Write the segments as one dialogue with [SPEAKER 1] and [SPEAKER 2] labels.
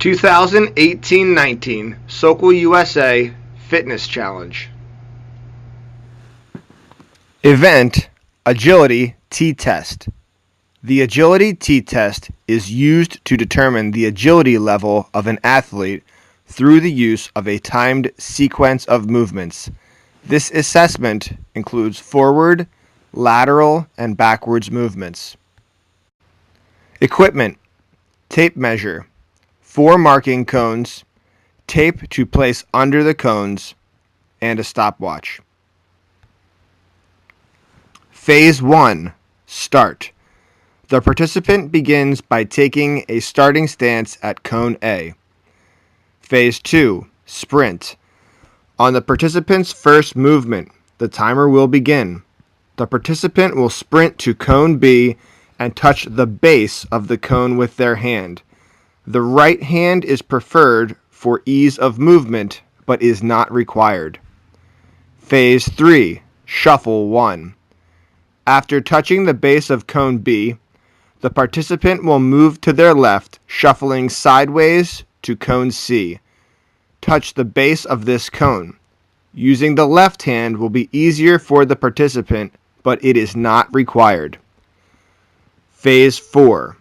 [SPEAKER 1] 2018-19 Sokol USA Fitness Challenge. Event Agility T-Test. The Agility T-Test is used to determine the agility level of an athlete through the use of a timed sequence of movements. This assessment includes forward, lateral, and backwards movements. Equipment: tape measure, 4 marking cones, tape to place under the cones, and a stopwatch. Phase 1. Start. The participant begins by taking a starting stance at cone A. Phase 2. Sprint. On the participant's first movement, the timer will begin. The participant will sprint to cone B and touch the base of the cone with their hand. The right hand is preferred for ease of movement, but is not required. Phase 3. Shuffle 1. After touching the base of cone B, the participant will move to their left, shuffling sideways to cone C. Touch the base of this cone. Using the left hand will be easier for the participant, but it is not required. Phase 4.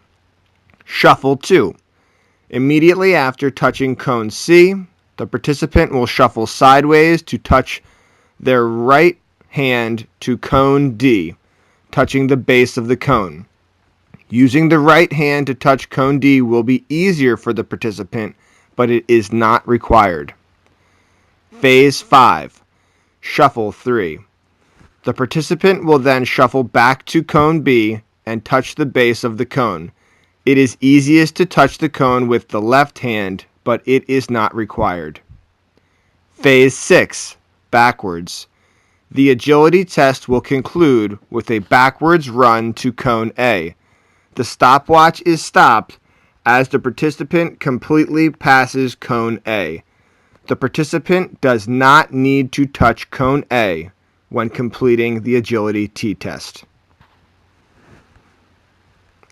[SPEAKER 1] Shuffle 2. Immediately after touching cone C, the participant will shuffle sideways to touch their right hand to cone D, touching the base of the cone. Using the right hand to touch cone D will be easier for the participant, but it is not required. Phase 5. Shuffle 3. The participant will then shuffle back to cone B and touch the base of the cone. It is easiest to touch the cone with the left hand, but it is not required. Phase 6. Backwards. The agility test will conclude with a backwards run to cone A. The stopwatch is stopped as the participant completely passes cone A. The participant does not need to touch cone A when completing the agility T-test.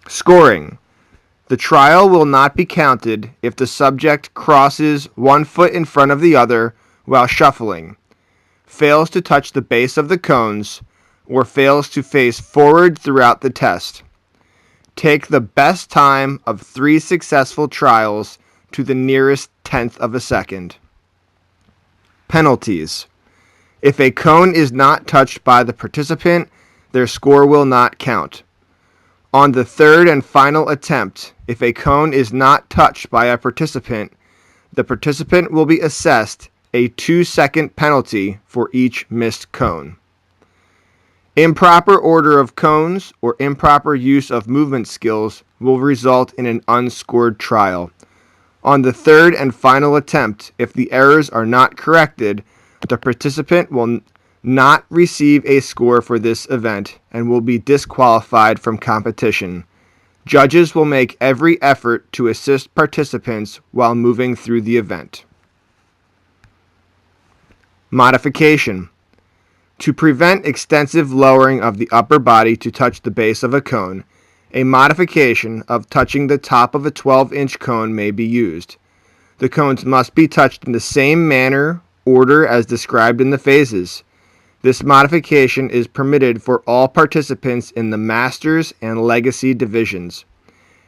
[SPEAKER 1] Scoring. The trial will not be counted if the subject crosses one foot in front of the other while shuffling, fails to touch the base of the cones, or fails to face forward throughout the test. Take the best time of 3 successful trials to the nearest tenth of a second. Penalties. If a cone is not touched by the participant, their score will not count. On the third and final attempt, if a cone is not touched by a participant, the participant will be assessed a 2-second penalty for each missed cone. Improper order of cones or improper use of movement skills will result in an unscored trial. On the third and final attempt, if the errors are not corrected, the participant will not receive a score for this event and will be disqualified from competition. Judges will make every effort to assist participants while moving through the event. Modification. To prevent extensive lowering of the upper body to touch the base of a cone, a modification of touching the top of a 12-inch cone may be used. The cones must be touched in the same manner, order as described in the phases. This modification is permitted for all participants in the Masters and Legacy divisions.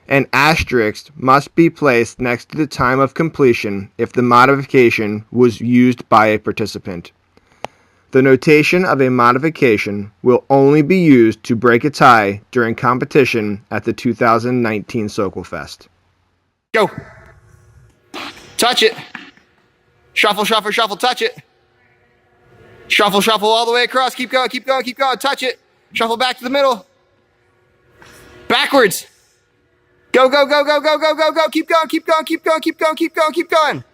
[SPEAKER 1] An asterisk must be placed next to the time of completion if the modification was used by a participant. The notation of a modification will only be used to break a tie during competition at the 2019 Sokol Fest.
[SPEAKER 2] Go. Touch it. Shuffle, shuffle, shuffle, touch it. Shuffle, shuffle all the way across. Keep going, keep going, keep going. Touch it. Shuffle back to the middle. Backwards. Go, go, go, go, go, go, go, go. Keep going, keep going, keep going, keep going, keep going, keep going.